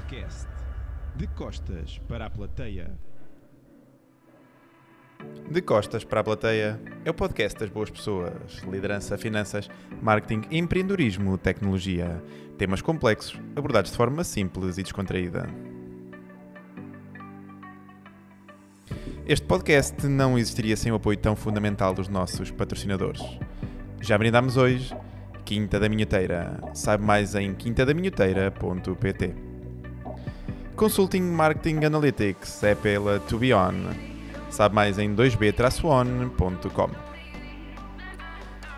Podcast De Costas para a Plateia. De Costas para a Plateia é o podcast das boas pessoas, liderança, finanças, marketing, empreendedorismo, tecnologia. Temas complexos, abordados de forma simples e descontraída. Este podcast não existiria sem o apoio tão fundamental dos nossos patrocinadores. Já brindámos hoje, Quinta da Minhoteira. Saiba mais em quintadaminhoteira.pt. Consulting Marketing Analytics é pela To Be On. Sabe mais em 2b-on.com.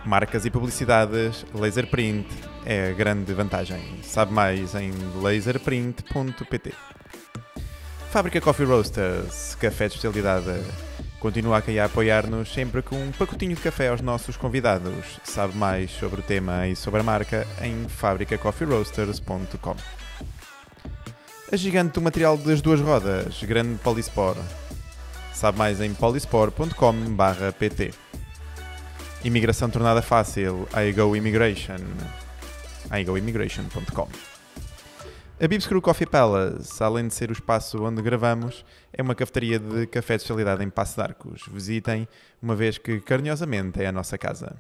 Marcas e publicidades, Laserprint é a grande vantagem. Sabe mais em laserprint.pt. Fábrica Coffee Roasters, café de especialidade. Continua a apoiar-nos sempre com um pacotinho de café aos nossos convidados. Sabe mais sobre o tema e sobre a marca em fabricacoffeeroasters.com. A gigante do material das duas rodas, Grande Polispor. Sabe mais em polispor.com/pt. Imigração tornada fácil, iGo Immigration. iGoimmigration.com. A Bibs Crew Coffee Palace, além de ser o espaço onde gravamos, é uma cafetaria de café de especialidade em Paços de Arcos. Visitem, uma vez que carinhosamente é a nossa casa.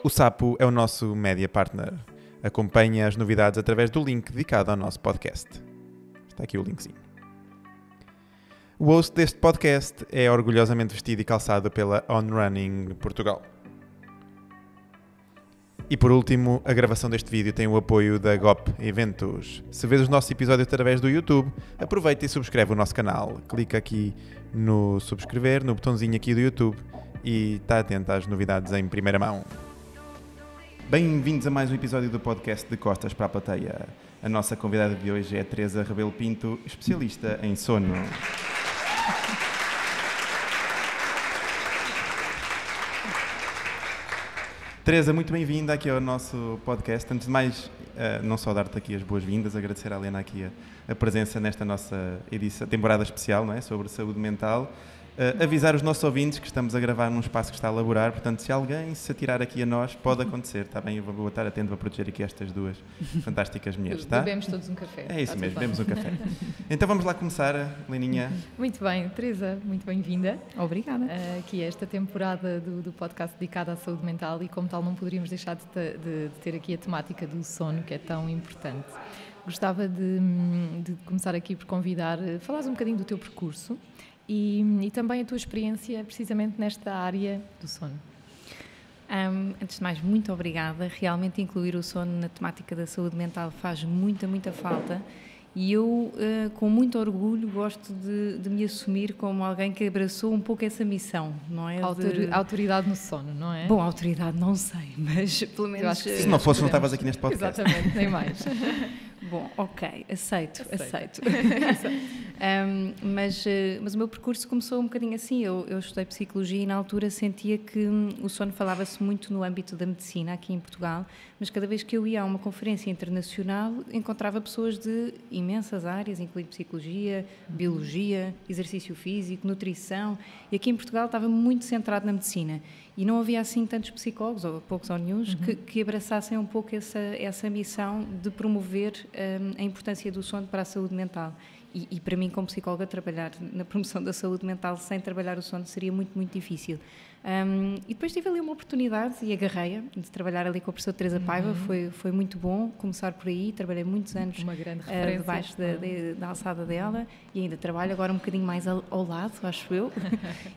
O Sapo é o nosso media partner. Acompanhe as novidades através do link dedicado ao nosso podcast. Está aqui o linkzinho. O host deste podcast é orgulhosamente vestido e calçado pela On Running Portugal. E por último, a gravação deste vídeo tem o apoio da GOP Eventos. Se vês os nossos episódios através do YouTube, aproveita e subscreve o nosso canal. Clica aqui no subscrever, no botãozinho aqui do YouTube e está atento às novidades em primeira mão. Bem-vindos a mais um episódio do podcast De Costas para a Plateia. A nossa convidada de hoje é a Teresa Rebelo Pinto, especialista em sono. Teresa, muito bem-vinda aqui ao nosso podcast. Antes de mais, não só dar-te aqui as boas-vindas, agradecer à Helena aqui a presença nesta nossa edição, temporada especial, não é? Sobre saúde mental. Avisar os nossos ouvintes que estamos a gravar num espaço que está a elaborar, portanto, se alguém se atirar aqui a nós, pode acontecer, está bem? Eu vou estar atento a proteger aqui estas duas fantásticas mulheres, tá? Bebemos todos um café. É isso mesmo, bebemos um café. Então vamos lá começar, Leninha. Muito bem, Teresa, muito bem-vinda. Obrigada. Aqui a esta temporada do podcast dedicado à saúde mental e, como tal, não poderíamos deixar de ter aqui a temática do sono, que é tão importante. Gostava de começar aqui por convidar, falares um bocadinho do teu percurso e também a tua experiência precisamente nesta área do sono. Antes de mais, muito obrigada. Realmente incluir o sono na temática da saúde mental faz muita falta e eu, com muito orgulho, gosto de me assumir como alguém que abraçou um pouco essa missão, não é? Autoridade no sono, não é? Bom, autoridade não sei, mas pelo menos... Eu acho que sim, Se não fosse, não estavas aqui neste podcast. Exatamente, nem mais. Bom, ok, aceito. Mas o meu percurso começou um bocadinho assim. Eu estudei Psicologia e na altura sentia que o sono falava-se muito no âmbito da medicina aqui em Portugal, mas cada vez que eu ia a uma conferência internacional encontrava pessoas de imensas áreas, incluindo Psicologia, Biologia, Exercício Físico, Nutrição, e aqui em Portugal estava muito centrado na medicina. E não havia assim tantos psicólogos, ou poucos ou nenhuns, que abraçassem um pouco essa missão de promover a importância do sono para a saúde mental. E para mim, como psicóloga, trabalhar na promoção da saúde mental sem trabalhar o sono seria muito difícil. E depois tive ali uma oportunidade e agarrei-a de trabalhar ali com a professora Teresa Paiva. Foi muito bom começar por aí. Trabalhei muitos anos debaixo da alçada dela e ainda trabalho agora um bocadinho mais ao lado, acho eu.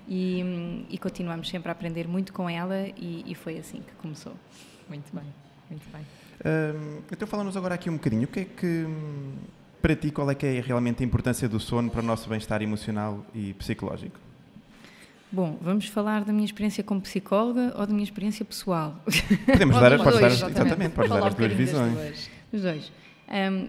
E continuamos sempre a aprender muito com ela e foi assim que começou. Muito bem. Então fala-nos agora aqui um bocadinho. O que é que, para ti, qual é que é realmente a importância do sono para o nosso bem-estar emocional e psicológico? Bom, vamos falar da minha experiência como psicóloga ou da minha experiência pessoal? Podes dar as Falar duas visões. Os dois.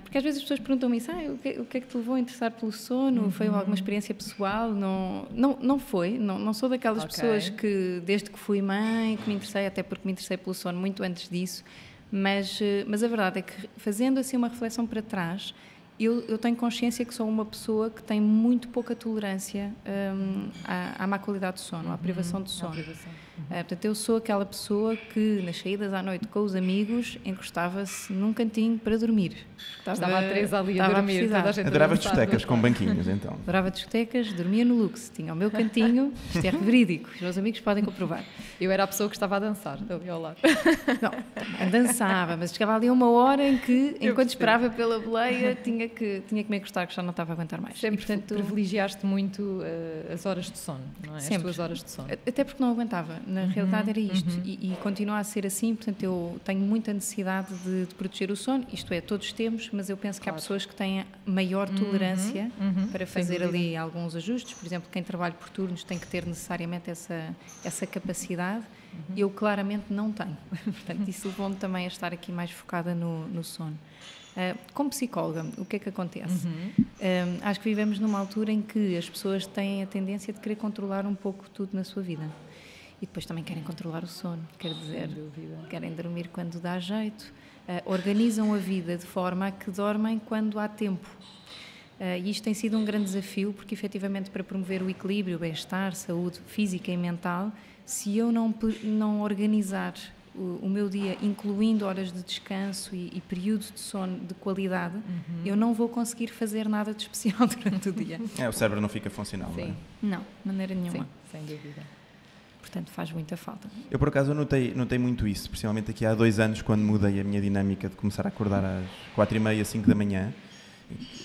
Porque às vezes as pessoas perguntam-me isso, o que é que te levou a interessar pelo sono? Foi alguma experiência pessoal? Não foi, não sou daquelas pessoas que, desde que fui mãe, que me interessei, até porque me interessei pelo sono muito antes disso, mas a verdade é que, fazendo assim uma reflexão para trás, eu tenho consciência que sou uma pessoa que tem muito pouca tolerância à má qualidade de sono, à privação de sono. Portanto, eu sou aquela pessoa que, nas saídas à noite com os amigos, encostava-se num cantinho para dormir. Estava a Teresa ali a dormir. Toda a gente Adorava a discotecas com banquinhos, então. Adorava discotecas, dormia no Lux, tinha o meu cantinho, isto é verídico, os meus amigos podem comprovar. Eu era a pessoa que estava a dançar, ali ao lado. Não, dançava, mas chegava ali uma hora em que, enquanto esperava pela boleia, tinha que me encostar, que já não estava a aguentar mais. Sempre, e, portanto, privilegiaste muito as horas de sono, não é? Sempre. As tuas horas de sono. Até porque não aguentava, na realidade era isto, e continua a ser assim, portanto eu tenho muita necessidade de proteger o sono, isto é, todos temos, mas eu penso que há pessoas que têm maior tolerância para fazer ali alguns ajustes, por exemplo, quem trabalha por turnos tem que ter necessariamente essa capacidade, eu claramente não tenho, portanto isso levou-me também a estar aqui mais focada no sono. Como psicóloga, o que é que acontece? Acho que vivemos numa altura em que as pessoas têm a tendência de querer controlar um pouco tudo na sua vida. E depois também querem controlar o sono, quer dizer, querem dormir quando dá jeito, organizam a vida de forma a que dormem quando há tempo. E isto tem sido um grande desafio, porque efetivamente para promover o equilíbrio, o bem-estar, saúde física e mental, se eu não organizar o meu dia, incluindo horas de descanso e períodos de sono de qualidade, eu não vou conseguir fazer nada de especial durante o dia. O cérebro não fica funcional, Sim. não é? Não, de maneira nenhuma. Sim, sem dúvida. Portanto, faz muita falta. Eu, por acaso, notei muito isso, principalmente aqui há 2 anos, quando mudei a minha dinâmica de começar a acordar às 4h30, 5 da manhã.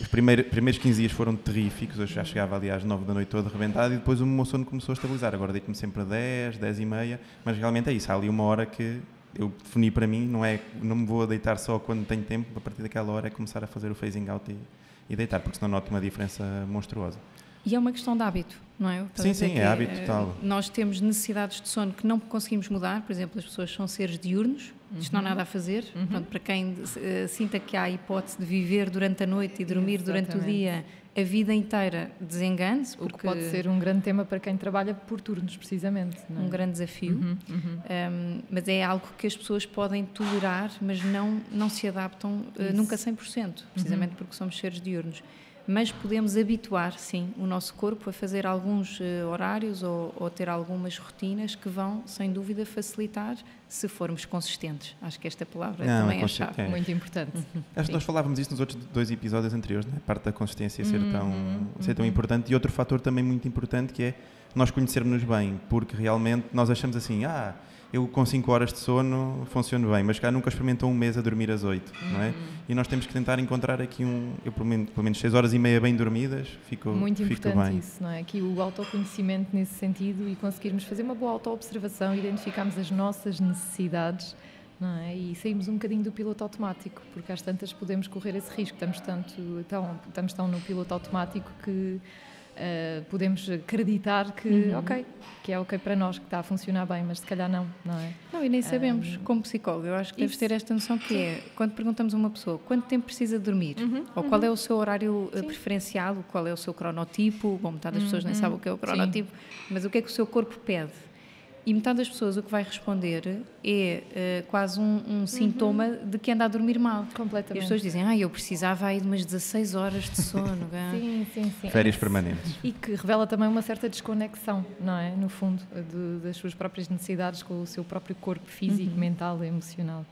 Os primeiros 15 dias foram terríficos, eu já chegava ali às 9 da noite todo arrebentado e depois o meu sono começou a estabilizar. Agora deito-me sempre a 10, 10h30, mas realmente é isso, há ali uma hora que eu defini para mim, não me vou deitar só quando tenho tempo, a partir daquela hora é começar a fazer o phasing out e deitar, porque senão noto uma diferença monstruosa. E é uma questão de hábito, não é? Sim, é hábito total. Nós temos necessidades de sono que não conseguimos mudar, por exemplo, as pessoas são seres diurnos, isto não há nada a fazer, pronto, para quem sinta que há a hipótese de viver durante a noite e dormir durante o dia a vida inteira, desengane-se. O que pode ser um grande tema para quem trabalha por turnos, precisamente. Não é? Um grande desafio, mas é algo que as pessoas podem tolerar, mas não se adaptam nunca 100%, precisamente porque somos seres diurnos. Mas podemos habituar, sim, o nosso corpo a fazer alguns horários ou ter algumas rotinas que vão, sem dúvida, facilitar se formos consistentes. Acho que esta palavra também é chave. É. Muito importante. Acho que nós falávamos isso nos outros 2 episódios anteriores, né? A parte da consistência ser tão importante. E outro fator também muito importante que é nós conhecermos-nos bem, porque realmente nós achamos assim, eu com 5 horas de sono funciono bem, mas cá nunca experimentou um mês a dormir às 8, não é? E nós temos que tentar encontrar aqui eu pelo menos 6h30 bem dormidas, fico muito importante bem. isso, não é? Aqui o autoconhecimento nesse sentido e conseguirmos fazer uma boa autoobservação, identificarmos as nossas necessidades, não é? E saímos um bocadinho do piloto automático, porque às tantas podemos correr esse risco, estamos tão no piloto automático que podemos acreditar que é ok para nós, que está a funcionar bem, mas se calhar não é? Não, e nem sabemos, como psicólogo, eu acho que deves ter esta noção que é, quando perguntamos a uma pessoa quanto tempo precisa dormir, ou qual é o seu horário preferencial, qual é o seu cronotipo, bom, metade das pessoas nem sabe o que é o cronotipo, mas o que é que o seu corpo pede? E metade das pessoas o que vai responder é quase um sintoma de que anda a dormir mal. Completamente. E as pessoas dizem, eu precisava aí de umas 16 horas de sono. Sim. Férias permanentes. E que revela também uma certa desconexão, não é? No fundo, das suas próprias necessidades com o seu próprio corpo físico, mental e emocional.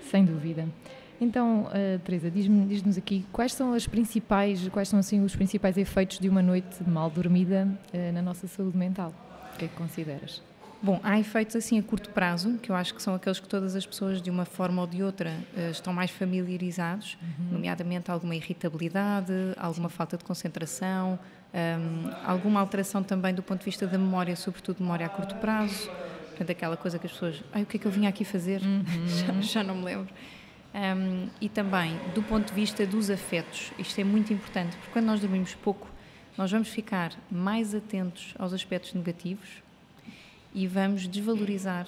Sem dúvida. Então, Teresa, diz-nos aqui quais são os principais efeitos de uma noite mal dormida na nossa saúde mental? O que é que consideras? Bom, há efeitos assim a curto prazo, que eu acho que são aqueles que todas as pessoas, de uma forma ou de outra, estão mais familiarizados, nomeadamente alguma irritabilidade, alguma falta de concentração, alguma alteração também do ponto de vista da memória, sobretudo memória a curto prazo, portanto, aquela coisa que as pessoas, o que é que eu vim aqui fazer? Já não me lembro. E também, do ponto de vista dos afetos, isto é muito importante, porque quando nós dormimos pouco, nós vamos ficar mais atentos aos aspectos negativos, e vamos desvalorizar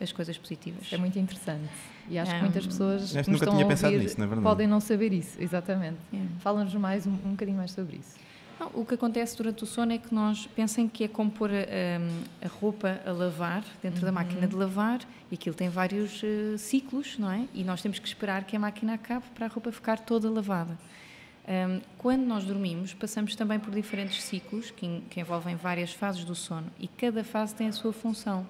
as coisas positivas. É muito interessante. E acho que muitas pessoas que nunca tinha pensado nisso, na verdade. Podem não saber isso, exatamente. Fala-nos mais um bocadinho mais sobre isso. Não, o que acontece durante o sono é que nós pensem que é como pôr a roupa a lavar dentro da máquina de lavar, e aquilo tem vários ciclos, não é? E nós temos que esperar que a máquina acabe para a roupa ficar toda lavada. Quando nós dormimos, passamos também por diferentes ciclos que envolvem várias fases do sono e cada fase tem a sua função,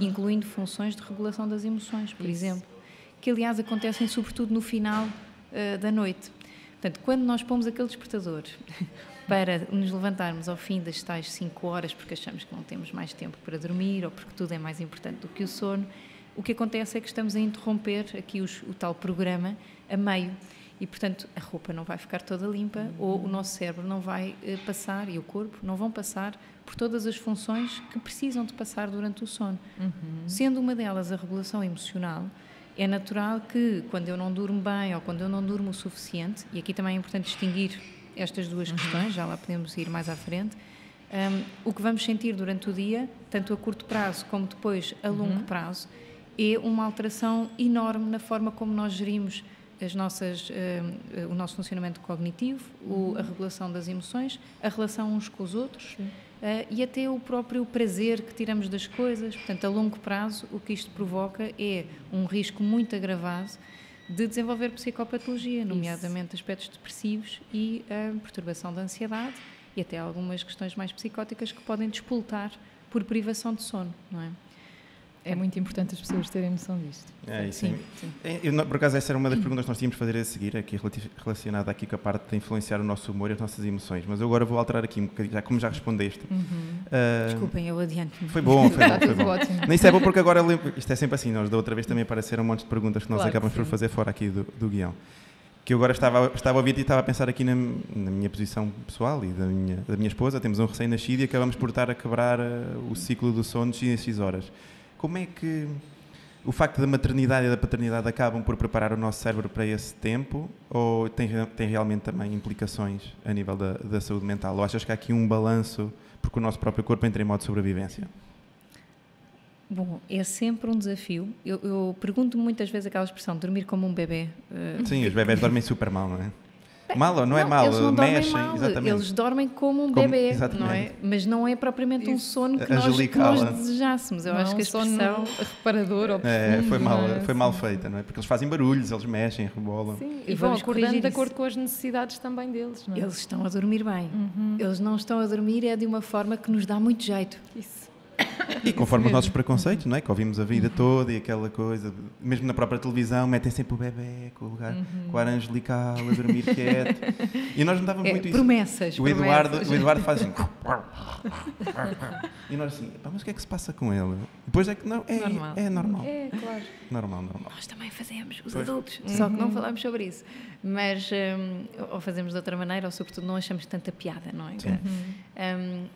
incluindo funções de regulação das emoções, por exemplo, que aliás acontecem sobretudo no final da noite. Portanto, quando nós pomos aquele despertador para nos levantarmos ao fim das tais 5 horas, porque achamos que não temos mais tempo para dormir ou porque tudo é mais importante do que o sono, o que acontece é que estamos a interromper aqui o tal programa a meio. E, portanto, a roupa não vai ficar toda limpa ou o nosso cérebro não vai passar e o corpo não vão passar por todas as funções que precisam de passar durante o sono. Sendo uma delas a regulação emocional, é natural que quando eu não durmo bem ou quando eu não durmo o suficiente, e aqui também é importante distinguir estas duas questões, já lá podemos ir mais à frente, o que vamos sentir durante o dia, tanto a curto prazo como depois a longo prazo, é uma alteração enorme na forma como nós gerimos o nosso funcionamento cognitivo, a regulação das emoções, a relação uns com os outros e até o próprio prazer que tiramos das coisas. Portanto, a longo prazo, o que isto provoca é um risco muito agravado de desenvolver psicopatologia, nomeadamente aspectos depressivos e a perturbação da ansiedade e até algumas questões mais psicóticas que podem despoltar por privação de sono, não é? É muito importante as pessoas terem noção disto. É isso. Sim. Por acaso, essa era uma das perguntas que nós tínhamos de fazer a seguir, aqui relacionada aqui com a parte de influenciar o nosso humor e as nossas emoções. Mas eu agora vou alterar aqui um bocadinho, como já respondeste. Desculpem, eu adianto-me. Foi bom. Ótimo. Nem isso é bom porque agora, isto é sempre assim, nós da outra vez também apareceram um monte de perguntas que nós acabamos por fazer fora aqui do guião. Que eu agora estava a ouvir e estava a pensar aqui na minha posição pessoal e da minha esposa. Temos um recém-nascido e acabamos por estar a quebrar o ciclo do sono de X horas. Como é que o facto da maternidade e da paternidade acabam por preparar o nosso cérebro para esse tempo ou tem realmente também implicações a nível da saúde mental? Ou achas que há aqui um balanço porque o nosso próprio corpo entra em modo de sobrevivência? Bom, é sempre um desafio. Eu pergunto muitas vezes aquela expressão, dormir como um bebê. Sim, os bebés dormem super mal, não é? Mal ou não é mal? Eles não mexem, mal. Exatamente. Eles dormem como um bebê, exatamente. não é? Mas não é propriamente um sono que Angelical. nós desejássemos. Eu acho que a expressão... reparador ou profundo, foi mal feita, não é? Porque eles fazem barulhos, eles mexem, rebolam. Sim, e vão acordando de acordo com as necessidades também deles, não é? Eles estão a dormir bem. Eles não estão a dormir de uma forma que nos dá muito jeito. Isso. E conforme os nossos preconceitos, não é? Que ouvimos a vida toda e aquela coisa, mesmo na própria televisão, metem sempre o bebê com o ar angelical, a dormir quieto. E nós não dávamos muito isso. Promessas. O Eduardo faz assim. E nós assim, mas o que é que se passa com ele? Depois é que não, é normal. É, claro. Normal. Nós também fazemos, os adultos, só que não falamos sobre isso. Mas, ou fazemos de outra maneira, ou sobretudo não achamos tanta piada, não é?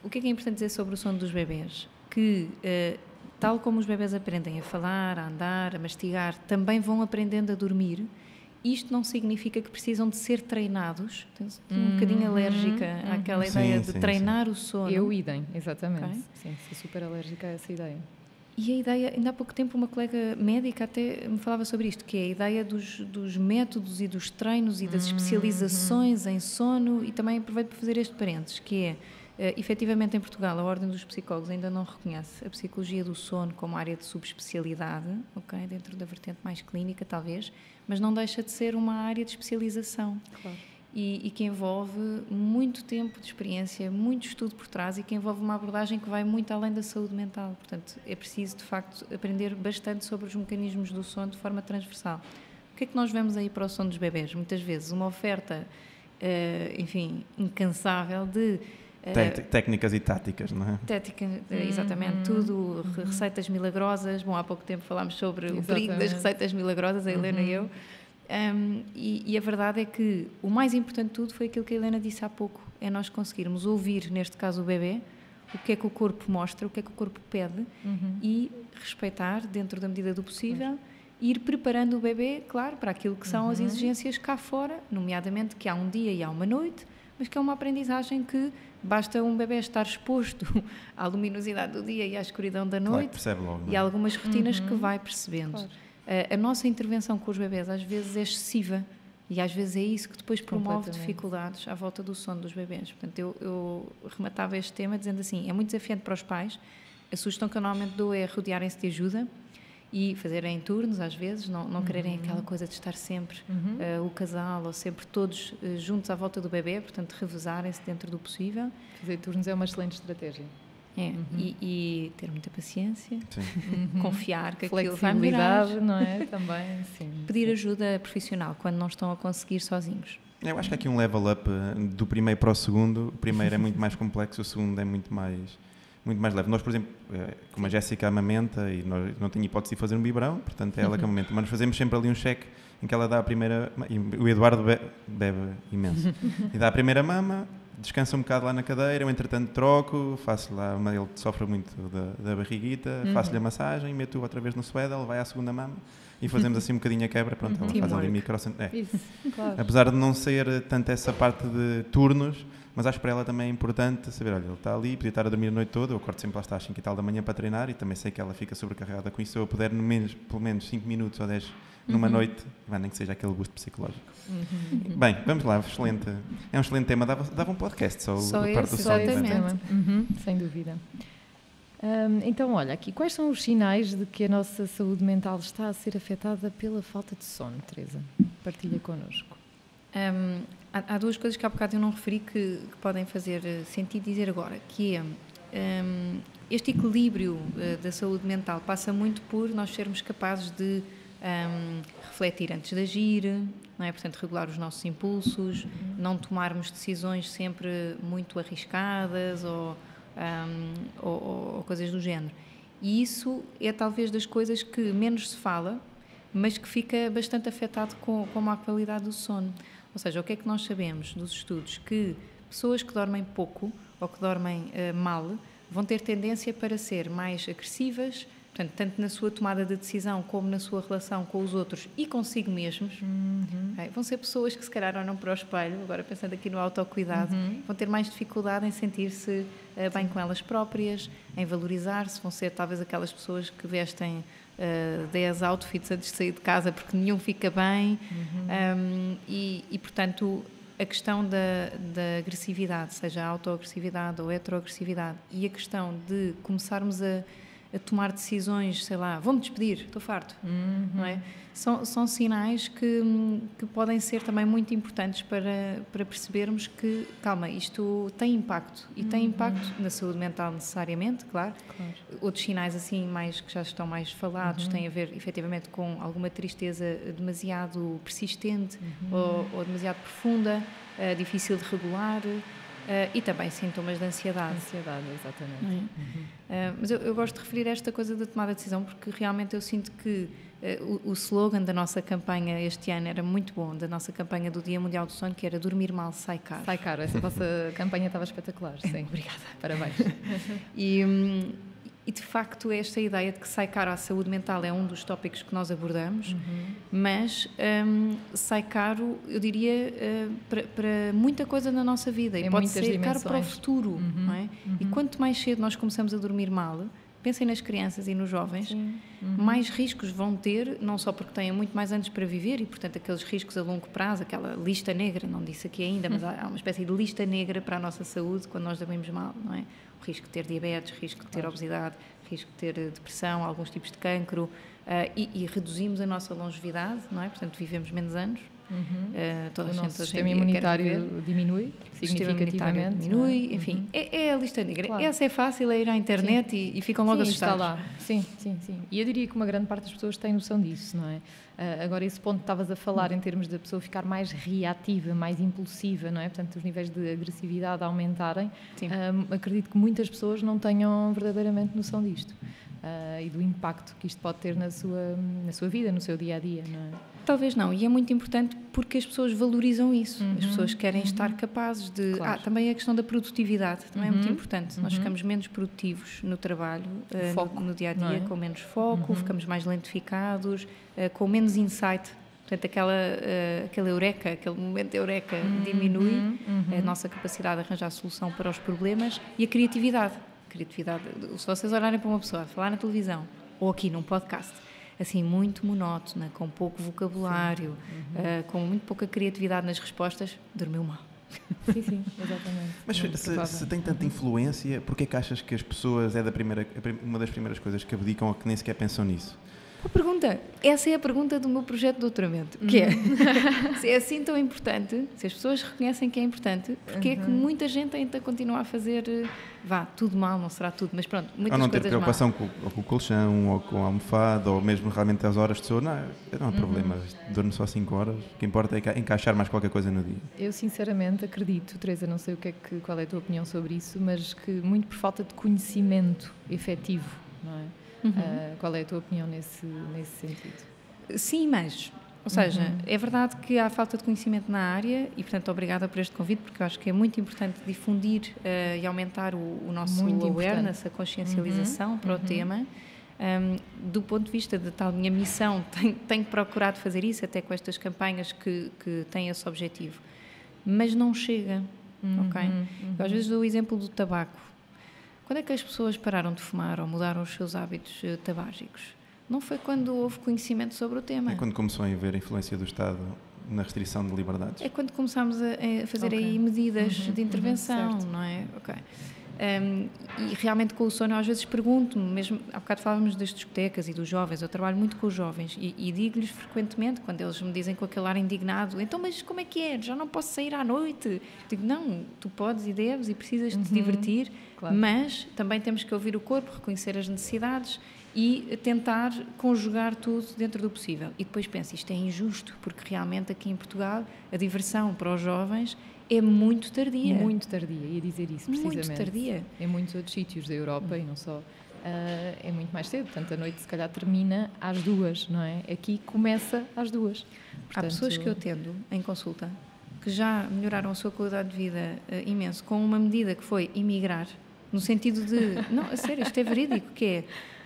O que é importante dizer sobre o sono dos bebés? Que, tal como os bebés aprendem a falar, a andar, a mastigar, também vão aprendendo a dormir. Isto não significa que precisam de ser treinados. Estou um bocadinho alérgica àquela ideia de treinar o sono. Eu idem, exatamente. Okay. Sim, sou super alérgica a essa ideia. E a ideia, ainda há pouco tempo uma colega médica até me falava sobre isto, que é a ideia dos métodos e dos treinos e das especializações em sono, e também aproveito para fazer este parênteses, que é, efetivamente em Portugal a Ordem dos Psicólogos ainda não reconhece a psicologia do sono como área de subespecialidade, okay, dentro da vertente mais clínica talvez, mas não deixa de ser uma área de especialização. Claro. E que envolve muito tempo de experiência, muito estudo por trás e que envolve uma abordagem que vai muito além da saúde mental. Portanto, é preciso, de facto, aprender bastante sobre os mecanismos do sono de forma transversal. O que é que nós vemos aí para o sono dos bebés? Muitas vezes uma oferta, incansável de... técnicas e táticas, não é? Exatamente, tudo, receitas milagrosas. Bom, há pouco tempo falámos sobre o perigo das receitas milagrosas, a Helena e eu. E a verdade é que o mais importante de tudo foi aquilo que a Helena disse há pouco, é nós conseguirmos ouvir, neste caso o bebê, o que é que o corpo mostra, o que é que o corpo pede e respeitar, dentro da medida do possível, e ir preparando o bebê, claro, para aquilo que são as exigências cá fora, nomeadamente que há um dia e há uma noite, mas que é uma aprendizagem que basta um bebê estar exposto à luminosidade do dia e à escuridão da noite, percebe logo, e há algumas rotinas que vai percebendo. Claro. A nossa intervenção com os bebés às vezes é excessiva e às vezes é isso que depois promove dificuldades à volta do sono dos bebés. Portanto, eu rematava este tema dizendo assim, é muito desafiante para os pais, a sugestão que eu normalmente dou é rodearem-se de ajuda e fazerem turnos às vezes, não quererem aquela coisa de estar sempre o casal ou sempre todos juntos à volta do bebê, portanto revezarem-se dentro do possível. Fazer turnos é uma excelente estratégia. E ter muita paciência, Sim. confiar que aquilo vai melhorar. Flexibilidade, não é? Também, sim. Pedir ajuda profissional quando não estão a conseguir sozinhos. Eu acho que há aqui um level up do primeiro para o segundo. O primeiro é muito mais complexo, o segundo é muito mais leve. Nós, por exemplo, como a Jéssica amamenta e nós não tenho hipótese de fazer um biberão, portanto é ela que amamenta, mas nós fazemos sempre ali um cheque em que ela dá a primeira... E o Eduardo bebe imenso. E dá a primeira mama, descansa um bocado lá na cadeira, eu entretanto troco, faço lá, ele sofre muito da barriguita, faço-lhe a massagem, meto-o outra vez no swaddle, vai à segunda mama e fazemos assim um bocadinho a quebra, pronto, ela faz ali micro... Isso, claro. Apesar de não ser tanto essa parte de turnos, mas acho que para ela também é importante saber, olha, ele está ali, podia estar a dormir a noite toda, eu acordo sempre lá às 5 e tal da manhã para treinar e também sei que ela fica sobrecarregada com isso, se eu puder pelo menos 5 minutos ou 10 numa noite, nem que seja aquele boost psicológico. Bem, vamos lá, é um excelente tema, dava um podcast só a parte do sono. Exatamente. Sem dúvida. Então, olha, aqui, quais são os sinais de que a nossa saúde mental está a ser afetada pela falta de sono, Teresa? Partilha connosco. Há duas coisas que há bocado eu não referi que podem fazer sentido dizer agora, que é este equilíbrio da saúde mental passa muito por nós sermos capazes de refletir antes de agir, não é? Portanto, regular os nossos impulsos, não tomarmos decisões sempre muito arriscadas ou coisas do género. E isso é talvez das coisas que menos se fala, mas que fica bastante afetado com a má qualidade do sono. Ou seja, o que é que nós sabemos dos estudos? Que pessoas que dormem pouco ou que dormem mal vão ter tendência para ser mais agressivas, portanto, tanto na sua tomada de decisão como na sua relação com os outros e consigo mesmos. Vão ser pessoas que se calhar olham para o espelho, agora pensando aqui no autocuidado, vão ter mais dificuldade em sentir-se bem com elas próprias, em valorizar-se, vão ser talvez aquelas pessoas que vestem 10 outfits antes de sair de casa porque nenhum fica bem e portanto a questão da agressividade, seja a autoagressividade ou a heteroagressividade, e a questão de começarmos a tomar decisões, sei lá, vou-me despedir, estou farto, não é? São sinais que podem ser também muito importantes para percebermos que, calma, isto tem impacto, e tem impacto na saúde mental necessariamente, claro. Outros sinais assim mais que já estão mais falados têm a ver efetivamente com alguma tristeza demasiado persistente ou demasiado profunda, difícil de regular. E também sintomas de ansiedade. Ansiedade, exatamente. Mas eu gosto de referir esta coisa da tomada de decisão porque realmente eu sinto que o slogan da nossa campanha este ano era muito bom, da nossa campanha do Dia Mundial do Sono, que era dormir mal, sai caro. Sai caro, essa vossa campanha estava espetacular, sim. Obrigada. Parabéns. E de facto esta ideia de que sai caro à saúde mental é um dos tópicos que nós abordamos, mas sai caro, eu diria, para muita coisa na nossa vida, e pode ser caro para o futuro, não é? E quanto mais cedo nós começamos a dormir mal, pensem nas crianças e nos jovens, mais riscos vão ter, não só porque têm muito mais anos para viver e, portanto, aqueles riscos a longo prazo, aquela lista negra, não disse aqui ainda, mas há uma espécie de lista negra para a nossa saúde quando nós dormimos mal, não é? O risco de ter diabetes, risco de ter obesidade, risco de ter depressão, alguns tipos de cancro, e reduzimos a nossa longevidade, não é? Portanto, vivemos menos anos. O nosso sistema imunitário diminui significativamente. Diminui, enfim, é a lista negra. Claro. Essa é fácil, é ir à internet e ficam logo assustados. Está lá. Sim. E eu diria que uma grande parte das pessoas tem noção disso, não é? Agora, esse ponto que estavas a falar em termos da pessoa ficar mais reativa, mais impulsiva, não é? Portanto, os níveis de agressividade aumentarem, acredito que muitas pessoas não tenham verdadeiramente noção disto. E do impacto que isto pode ter na sua vida, no seu dia-a-dia, não é? Talvez não, e é muito importante porque as pessoas valorizam isso, as pessoas querem estar capazes de... Claro. Também a questão da produtividade, também é muito importante, nós ficamos menos produtivos no trabalho, no dia-a-dia, com menos foco, ficamos mais lentificados, com menos insight, portanto aquele eureka, aquele momento eureka diminui, a nossa capacidade de arranjar solução para os problemas e a criatividade, se vocês olharem para uma pessoa a falar na televisão ou aqui num podcast, assim, muito monótona, com pouco vocabulário, com muito pouca criatividade nas respostas, dormiu mal. Sim, exatamente. Mas se tem tanta influência, porquê que achas que as pessoas uma das primeiras coisas que abdicam ou que nem sequer pensam nisso? Boa pergunta. Essa é a pergunta do meu projeto de doutoramento, que é, se é assim tão importante, se as pessoas reconhecem que é importante, porque é que muita gente ainda continua a fazer, tudo mal, não será tudo, mas pronto, muitas ou não ter coisas preocupação com o colchão, ou com a almofada, ou mesmo realmente as horas de sono. Não há problema, dorme só 5 horas, o que importa é encaixar mais qualquer coisa no dia. Eu sinceramente acredito, Teresa, não sei qual é a tua opinião sobre isso, mas que muito por falta de conhecimento efetivo, não é? Qual é a tua opinião nesse sentido? Sim, mas, ou seja, é verdade que há falta de conhecimento na área e, portanto, obrigada por este convite, porque eu acho que é muito importante difundir e aumentar o nosso awareness, a consciencialização para o tema. Do ponto de vista de tal minha missão, tenho procurado fazer isso, até com estas campanhas que têm esse objetivo. Mas não chega, ok? Eu às vezes dou o exemplo do tabaco. Quando é que as pessoas pararam de fumar ou mudaram os seus hábitos tabágicos? Não foi quando houve conhecimento sobre o tema. É quando começou a haver a influência do Estado na restrição de liberdades. É quando começámos a fazer aí medidas de intervenção, não é? Ok. E realmente com o sono eu às vezes pergunto-me, mesmo há bocado falávamos das discotecas e dos jovens, eu trabalho muito com os jovens e digo-lhes frequentemente, quando eles me dizem com aquele ar indignado, então mas como é que é? Já não posso sair à noite? Digo, não, tu podes e deves e precisas de te divertir, claro. Mas também temos que ouvir o corpo, reconhecer as necessidades e tentar conjugar tudo dentro do possível. E depois penso, isto é injusto, porque realmente aqui em Portugal a diversão para os jovens é muito tardia. Muito tardia, ia dizer isso precisamente. Muito tardia. Em muitos outros sítios da Europa e não só, é muito mais cedo. Portanto, a noite se calhar termina às 2, não é? Aqui começa às 2. Há pessoas que eu atendo em consulta que já melhoraram a sua qualidade de vida imenso com uma medida que foi emigrar, no sentido de... Não, a sério, isto é verídico, que é...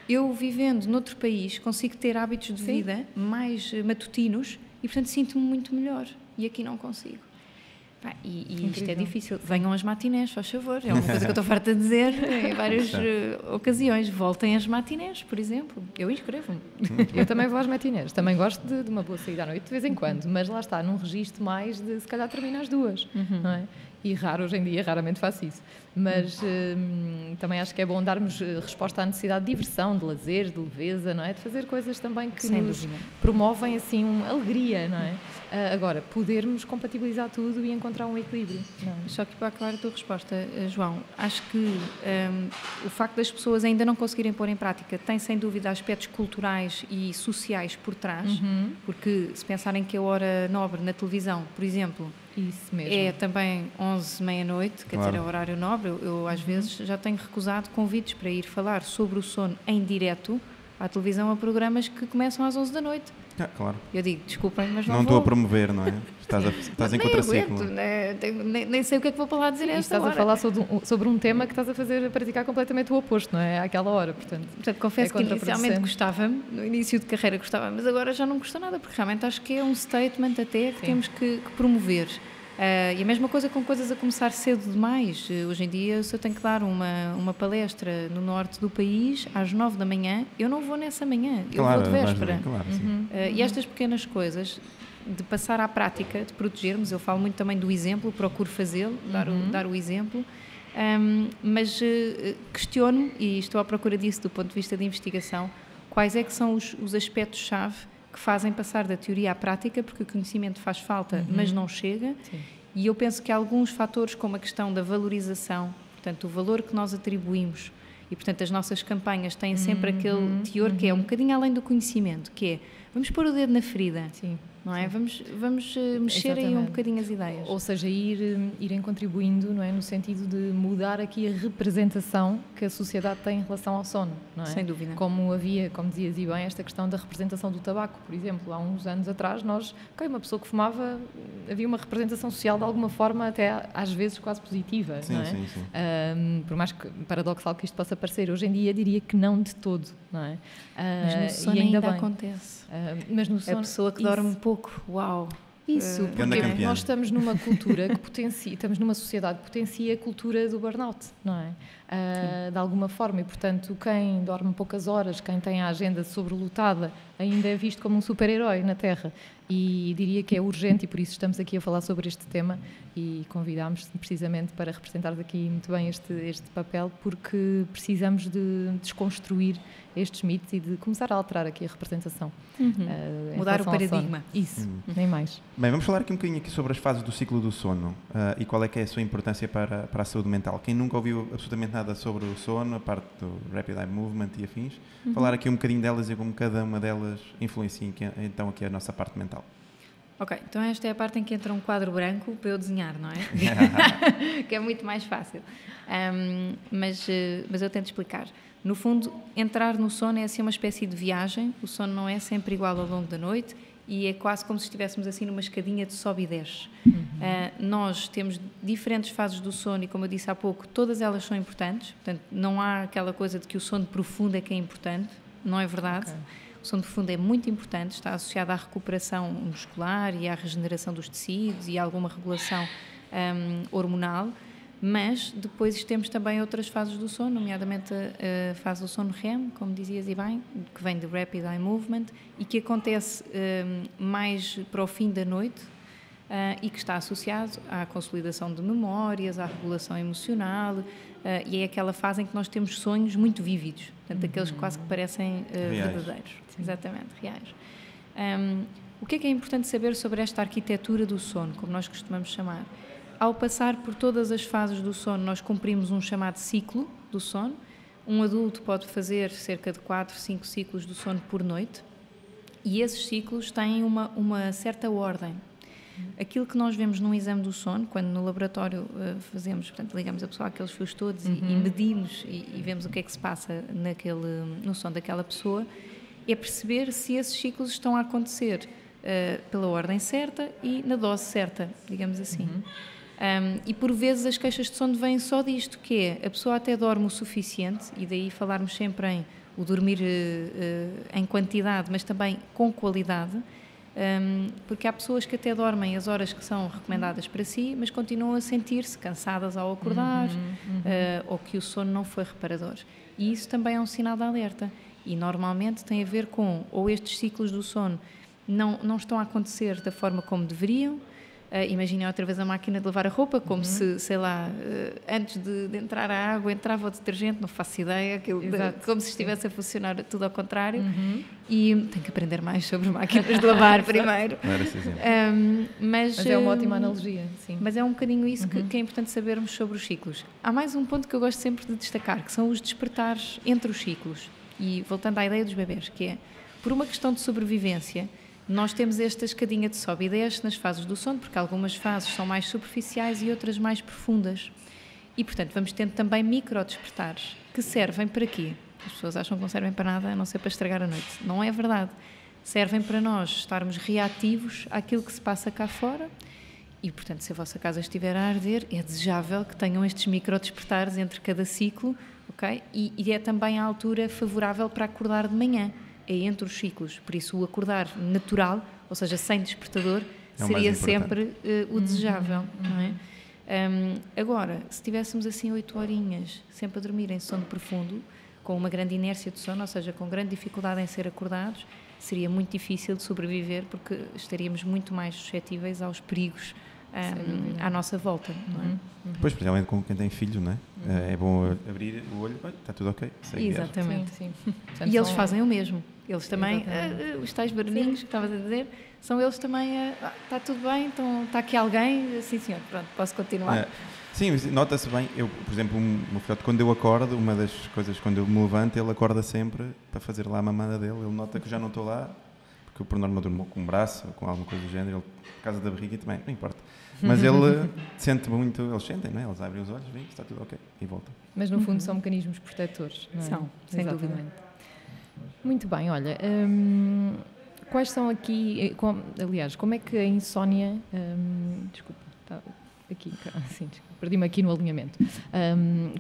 Eu, vivendo noutro país, consigo ter hábitos de vida mais matutinos e, portanto, sinto-me muito melhor. E aqui não consigo. E isto é difícil. Venham as matinés, faz favor. É uma coisa que eu estou farta de dizer em várias ocasiões. Voltem às matinés, por exemplo. Eu inscrevo-me. Eu também vou às matinés. Também gosto de uma boa saída à noite, de vez em quando. Mas lá está, num registro mais de, se calhar, termina às 2. Não é? E hoje em dia, raramente faço isso. Mas também acho que é bom darmos resposta à necessidade de diversão, de lazer, de leveza, não é? De fazer coisas também que nos promovem, assim, uma alegria, não é? Agora, podermos compatibilizar tudo e encontrar um equilíbrio. Não. Só que para aclarar a tua resposta, João, acho que o facto das pessoas ainda não conseguirem pôr em prática tem, sem dúvida, aspectos culturais e sociais por trás, porque se pensarem que a hora nobre na televisão, por exemplo, isso mesmo. É também 11, meia-noite, quer dizer, é o horário nobre. Eu às vezes já tenho recusado convites para ir falar sobre o sono em direto à televisão a programas que começam às 11 da noite. Claro. Eu digo, desculpem, mas não estou a promover, não é? Estás em contraciclo. Nem sei o que é que vou para lá dizer a esta hora. Estás a falar sobre um tema que estás a praticar completamente o oposto, não é? Àquela hora, portanto confesso que inicialmente gostava, no início de carreira gostava, mas agora já não custa nada, porque realmente acho que é um statement até que temos que promover. E a mesma coisa com coisas a começar cedo demais. Hoje em dia, se eu tenho que dar uma palestra no norte do país, às 9 da manhã, eu não vou nessa manhã, eu vou de véspera. Claro, e estas pequenas coisas, de passar à prática, de protegermos, eu falo muito também do exemplo, procuro fazê-lo, dar o exemplo, mas questiono, e estou à procura disso do ponto de vista de investigação, quais é que são os aspectos-chave que fazem passar da teoria à prática, porque o conhecimento faz falta, mas não chega. Sim. E eu penso que há alguns fatores, como a questão da valorização, portanto, o valor que nós atribuímos, e, portanto, as nossas campanhas têm sempre aquele teor que é um bocadinho além do conhecimento, que é, vamos pôr o dedo na ferida. Sim. Não é? Vamos mexer aí um bocadinho as ideias. Ou seja, irem contribuindo, não é? No sentido de mudar aqui a representação que a sociedade tem em relação ao sono, não é? Sem dúvida. Como dizias e bem, esta questão da representação do tabaco, por exemplo. Há uns anos atrás, uma pessoa que fumava, havia uma representação social de alguma forma, até às vezes quase positiva, sim, não é? Sim. Por mais paradoxal que isto possa parecer, hoje em dia diria que não de todo, não é? Mas no sono ainda acontece. Mas no sono, a pessoa que dorme um pouco, uau! Isso, porque nós estamos numa cultura que potencia, estamos numa sociedade que potencia a cultura do burnout, não é? De alguma forma, e portanto quem dorme poucas horas, quem tem a agenda sobrelotada, ainda é visto como um super-herói na Terra. E diria que é urgente, e por isso estamos aqui a falar sobre este tema, e convidámos precisamente para representares aqui muito bem este papel, porque precisamos de desconstruir estes mitos e de começar a alterar aqui a representação. Mudar o paradigma. Isso, nem mais. Bem, vamos falar aqui um bocadinho aqui sobre as fases do ciclo do sono e qual é que é a sua importância para a saúde mental. Quem nunca ouviu absolutamente nada sobre o sono, a parte do Rapid Eye Movement e afins, falar aqui um bocadinho delas e como cada uma delas influencia então aqui a nossa parte mental. Ok, então esta é a parte em que entra um quadro branco para eu desenhar, não é? Que é muito mais fácil. Mas eu tento explicar. No fundo, entrar no sono é assim uma espécie de viagem. O sono não é sempre igual ao longo da noite e é quase como se estivéssemos assim numa escadinha de sobe e desce. Nós temos diferentes fases do sono e, como eu disse há pouco, todas elas são importantes. Portanto, não há aquela coisa de que o sono profundo é que é importante. Não é verdade. Okay. O sono profundo é muito importante, está associado à recuperação muscular e à regeneração dos tecidos e a alguma regulação hormonal, mas depois temos também outras fases do sono, nomeadamente a fase do sono REM, como dizias e bem, que vem de Rapid Eye Movement e que acontece mais para o fim da noite e que está associado à consolidação de memórias, à regulação emocional e é aquela fase em que nós temos sonhos muito vívidos, portanto, aqueles que quase que parecem verdadeiros. Exatamente, reais. O que é importante saber sobre esta arquitetura do sono, como nós costumamos chamar? Ao passar por todas as fases do sono, nós cumprimos um chamado ciclo do sono. Um adulto pode fazer cerca de 4, 5 ciclos do sono por noite e esses ciclos têm uma certa ordem. Aquilo que nós vemos num exame do sono, quando no laboratório fazemos, portanto, ligamos a pessoa àqueles fios todos e medimos e vemos o que é que se passa no sono daquela pessoa, é perceber se esses ciclos estão a acontecer pela ordem certa e na dose certa, digamos assim. E por vezes as queixas de sono vêm só disto, que é a pessoa até dorme o suficiente, e daí falarmos sempre em o dormir em quantidade, mas também com qualidade, porque há pessoas que até dormem as horas que são recomendadas para si, mas continuam a sentir-se cansadas ao acordar, ou que o sono não foi reparador. E isso também é um sinal de alerta. E normalmente tem a ver com, ou estes ciclos do sono não estão a acontecer da forma como deveriam. Imaginem outra vez a máquina de lavar a roupa, como se, sei lá, antes de entrar a água entrava o detergente, não faço ideia, como se estivesse a funcionar tudo ao contrário. E tenho que aprender mais sobre máquinas de lavar primeiro. Mas é uma ótima analogia, sim. Mas é um bocadinho isso que é importante sabermos sobre os ciclos. Há mais um ponto que eu gosto sempre de destacar, que são os despertares entre os ciclos. E voltando à ideia dos bebés, que é, por uma questão de sobrevivência, nós temos esta escadinha de sobe e desce nas fases do sono, porque algumas fases são mais superficiais e outras mais profundas. E, portanto, vamos tendo também micro-despertares, que servem para quê? As pessoas acham que não servem para nada, a não ser para estragar a noite. Não é verdade. Servem para nós estarmos reativos àquilo que se passa cá fora e, portanto, se a vossa casa estiver a arder, é desejável que tenham estes micro-despertares entre cada ciclo, ok? E é também a altura favorável para acordar de manhã. É entre os ciclos, por isso o acordar natural, ou seja, sem despertador, seria sempre o desejável, não é? Agora, se tivéssemos assim 8 horinhas, sempre a dormir em sono profundo, com uma grande inércia de sono, ou seja, com grande dificuldade em ser acordados, seria muito difícil de sobreviver, porque estaríamos muito mais suscetíveis aos perigos à nossa volta, não é? Pois, principalmente com quem tem filhos, não é? É bom abrir o olho, está tudo ok. Exatamente. Sim. Portanto, e eles fazem o mesmo. Eles também, os tais barulhinhos que estavas a dizer, são eles também, está tudo bem, então está aqui alguém, sim senhor, pronto, posso continuar. Sim, nota-se bem, eu, por exemplo, o meu filhote, quando eu acordo, uma das coisas, quando eu me levanto, ele acorda sempre para fazer lá a mamada dele, ele nota que eu já não estou lá, porque eu por norma durmo com um braço ou com alguma coisa do género, ele, por causa da barriga também, não importa. Mas ele sente muito, eles sentem, não é? Eles abrem os olhos, veem que está tudo ok e voltam. Mas no fundo são mecanismos protetores, não é? São, sem dúvida. Muito bem, olha, quais são aqui, aliás, como é que a insónia, desculpa, está aqui, assim, perdi-me aqui no alinhamento,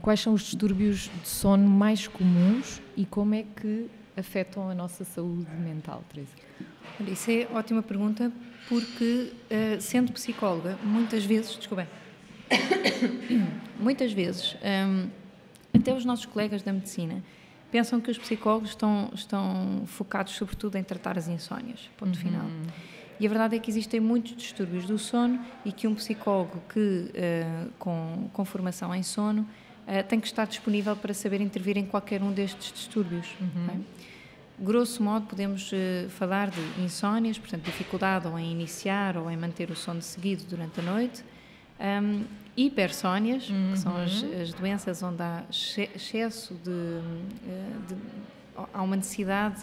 quais são os distúrbios de sono mais comuns e como é que afetam a nossa saúde mental, Teresa? Isso é ótima pergunta, porque sendo psicóloga, muitas vezes, muitas vezes, até os nossos colegas da medicina pensam que os psicólogos estão focados sobretudo em tratar as insónias, ponto final. E a verdade é que existem muitos distúrbios do sono e que um psicólogo com formação em sono tem que estar disponível para saber intervir em qualquer um destes distúrbios. Okay? Grosso modo, podemos falar de insónias, portanto, dificuldade ou em iniciar ou em manter o sono seguido durante a noite. Hipersónias, que são as doenças onde há excesso há uma necessidade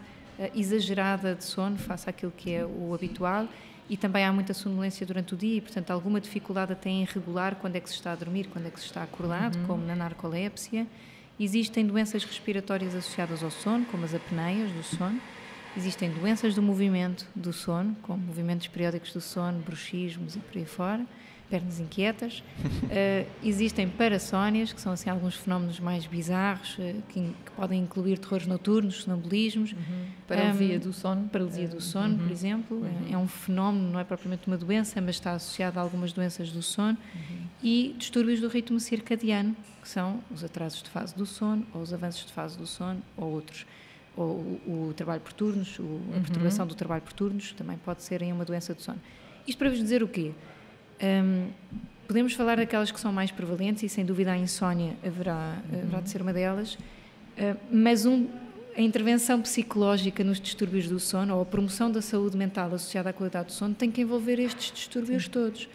exagerada de sono face àquilo que é o habitual, e também há muita sonolência durante o dia e, portanto, alguma dificuldade até em regular quando é que se está a dormir, quando é que se está acordado, como na narcolépsia. Existem doenças respiratórias associadas ao sono, como as apneias do sono. Existem doenças do movimento do sono, como movimentos periódicos do sono, bruxismos e por aí fora, pernas inquietas. Existem parassónias, que são assim alguns fenómenos mais bizarros, que podem incluir terrores noturnos, sonambulismos. Paralisia do sono. Paralisia do sono, por exemplo. É um fenómeno, não é propriamente uma doença, mas está associado a algumas doenças do sono. E distúrbios do ritmo circadiano, que são os atrasos de fase do sono, ou os avanços de fase do sono, ou outros. Ou o trabalho por turnos, a perturbação do trabalho por turnos, também pode ser em uma doença do sono. Isto para vos dizer o quê? Podemos falar daquelas que são mais prevalentes, e sem dúvida a insónia haverá de ser uma delas, mas a intervenção psicológica nos distúrbios do sono, ou a promoção da saúde mental associada à qualidade do sono, tem que envolver estes distúrbios todos.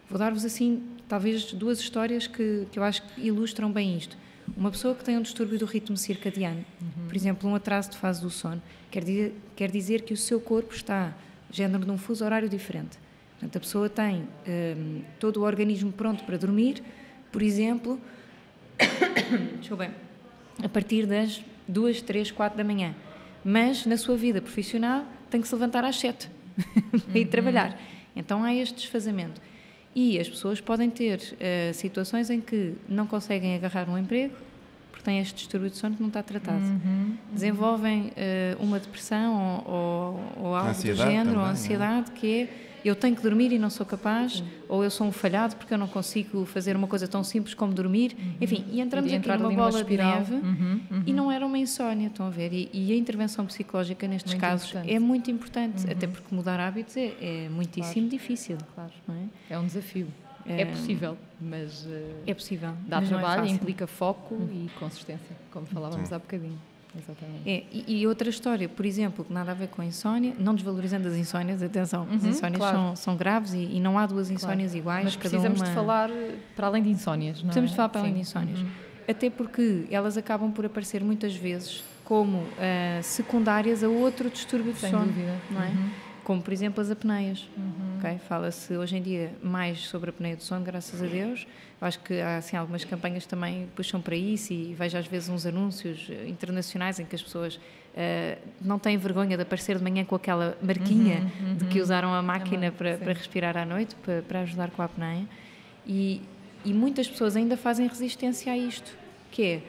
Vou dar-vos assim, talvez, 2 histórias que eu acho que ilustram bem isto. Uma pessoa que tem um distúrbio do ritmo circadiano, por exemplo, um atraso de fase do sono, quer dizer que o seu corpo está género de um fuso horário diferente. Portanto, a pessoa tem todo o organismo pronto para dormir, por exemplo, a partir das 2, 3, 4 da manhã. Mas, na sua vida profissional, tem que se levantar às 7 para ir trabalhar. Então, há este desfazamento. E as pessoas podem ter situações em que não conseguem agarrar um emprego porque têm este distúrbio de sono que não está tratado. Desenvolvem uma depressão ou algo do género, também, ou ansiedade, que é eu tenho que dormir e não sou capaz, ou eu sou um falhado porque eu não consigo fazer uma coisa tão simples como dormir. Enfim, e entramos aqui numa bola de neve e não era uma insónia, estão a ver? E a intervenção psicológica nestes casos é muito importante, até porque mudar hábitos é muitíssimo difícil. Claro. Não é? É um desafio. É possível, mas é possível, dá mas trabalho, não é implica foco e consistência, como falávamos há bocadinho. Exatamente. E outra história, por exemplo, que nada a ver com a insónia, não desvalorizando as insónias, atenção, as insónias são graves e não há 2 insónias iguais. Mas precisamos de falar para além de insónias, não é? Precisamos de falar para além de insónias. Até porque elas acabam por aparecer muitas vezes como secundárias a outro distúrbio de sono. Sem dúvida. Não é? Como, por exemplo, as apneias. Okay? Fala-se hoje em dia mais sobre a apneia do sono, graças a Deus. Eu acho que há assim, algumas campanhas também puxam para isso, e vejo às vezes uns anúncios internacionais em que as pessoas não têm vergonha de aparecer de manhã com aquela marquinha de que usaram a máquina para respirar à noite, para ajudar com a apneia. E muitas pessoas ainda fazem resistência a isto, que é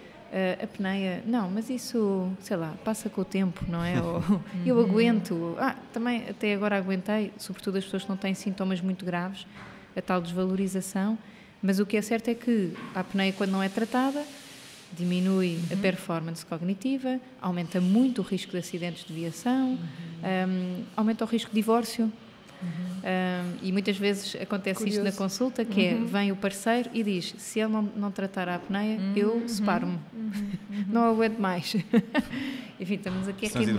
a apneia, não, mas isso, sei lá, passa com o tempo, não é? Ou eu aguento, também até agora aguentei, sobretudo as pessoas que não têm sintomas muito graves, a tal desvalorização, mas o que é certo é que a apneia, quando não é tratada, diminui a performance cognitiva, aumenta muito o risco de acidentes de viação, aumenta o risco de divórcio. E muitas vezes acontece isto na consulta, que é, vem o parceiro e diz, se ele não tratar a apneia, eu separo-me, não aguento mais. Enfim, estamos aqui a rir,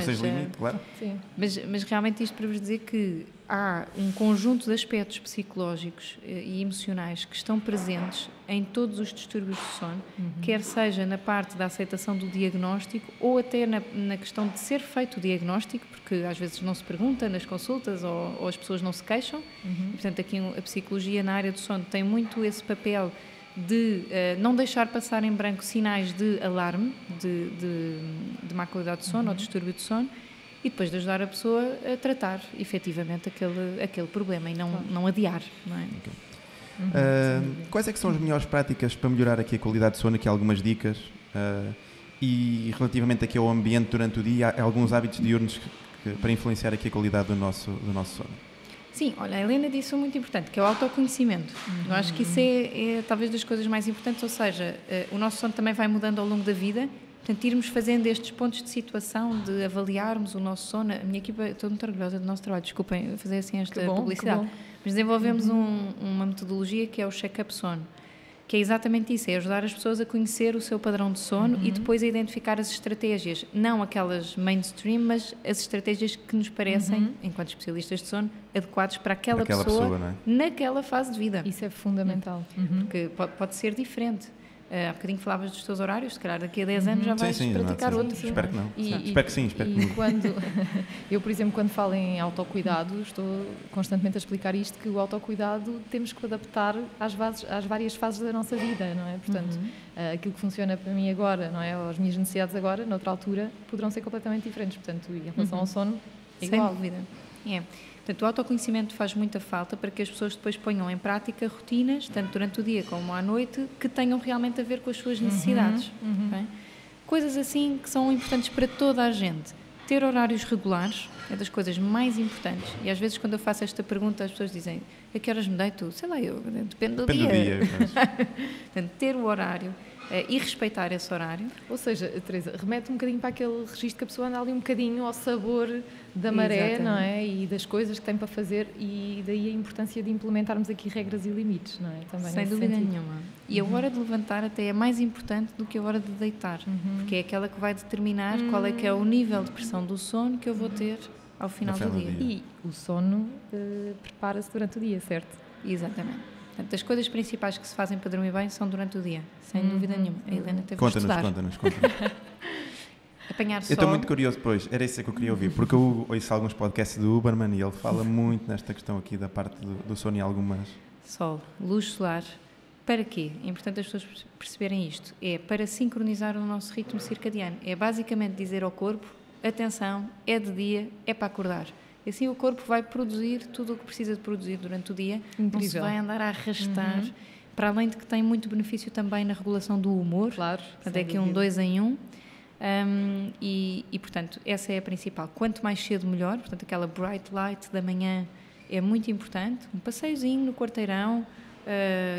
mas realmente isto para vos dizer que há um conjunto de aspectos psicológicos e emocionais que estão presentes em todos os distúrbios de sono, quer seja na parte da aceitação do diagnóstico ou até na questão de ser feito o diagnóstico, porque às vezes não se pergunta nas consultas ou as pessoas não se queixam. E, portanto, aqui a psicologia na área do sono tem muito esse papel de não deixar passar em branco sinais de alarme, de má qualidade de sono ou distúrbio de sono, e depois de ajudar a pessoa a tratar efetivamente aquele problema e não adiar, não é? Quais é que são as melhores práticas para melhorar aqui a qualidade de sono? Aqui algumas dicas. E relativamente aqui ao ambiente durante o dia, há alguns hábitos diurnos para influenciar aqui a qualidade do nosso sono. Sim, olha, a Helena disse um muito importante, que é o autoconhecimento. Eu acho que isso é talvez das coisas mais importantes, ou seja, o nosso sono também vai mudando ao longo da vida, Portanto, irmos fazendo estes pontos de situação, de avaliarmos o nosso sono. A minha equipa, estou muito orgulhosa do nosso trabalho, desculpem fazer assim esta publicidade, mas desenvolvemos uma metodologia que é o check-up sono, que é exatamente isso, é ajudar as pessoas a conhecer o seu padrão de sono e depois a identificar as estratégias, não aquelas mainstream, mas as estratégias que nos parecem, enquanto especialistas de sono, adequados para aquela pessoa, não é? Naquela fase de vida. Isso é fundamental. Porque pode ser diferente. Há bocadinho falavas dos teus horários, se calhar daqui a 10 anos já vais praticar outros. Espero que não. Espero que sim. Quando, eu, por exemplo, quando falo em autocuidado, estou constantemente a explicar isto, que o autocuidado temos que adaptar às várias fases da nossa vida, não é? Portanto, aquilo que funciona para mim agora, não é? As minhas necessidades agora, noutra altura, poderão ser completamente diferentes. Portanto, em relação ao sono, é igual. Sem dúvida. Portanto, o autoconhecimento faz muita falta para que as pessoas depois ponham em prática rotinas, tanto durante o dia como à noite, que tenham realmente a ver com as suas necessidades. Okay? Coisas assim que são importantes para toda a gente. Ter horários regulares é das coisas mais importantes. E às vezes, quando eu faço esta pergunta, as pessoas dizem: a que horas me deito? Sei lá, depende do dia. Portanto, ter o horário e respeitar esse horário. Ou seja, Teresa, remete um bocadinho para aquele registro que a pessoa anda ali um bocadinho ao sabor da maré, exatamente, não é? E das coisas que tem para fazer, e daí a importância de implementarmos aqui regras e limites, não é? Também sem dúvida nenhuma. E a hora de levantar até é mais importante do que a hora de deitar, porque é aquela que vai determinar qual é que é o nível de pressão do sono que eu vou ter ao final do dia. E o sono prepara-se durante o dia, certo? Exatamente. Portanto, as coisas principais que se fazem para dormir bem são durante o dia, sem dúvida nenhuma. A Helena teve que estudar. Conta-nos. Apanhar sol. Eu estou muito curioso depois, era isso que eu queria ouvir, porque eu ouço alguns podcasts do Uberman e ele fala muito nesta questão aqui da parte do sono e algumas... Sol, luz solar. Para quê? É importante as pessoas perceberem isto. É para sincronizar o nosso ritmo circadiano. É basicamente dizer ao corpo: atenção, é de dia, é para acordar. E assim o corpo vai produzir tudo o que precisa de produzir durante o dia. Incrível. Não se vai andar a arrastar, para além de que tem muito benefício também na regulação do humor. Claro. Portanto, é aqui um 2 em 1. Portanto, essa é a principal. Quanto mais cedo, melhor. Portanto, aquela bright light da manhã é muito importante. Um passeiozinho no quarteirão,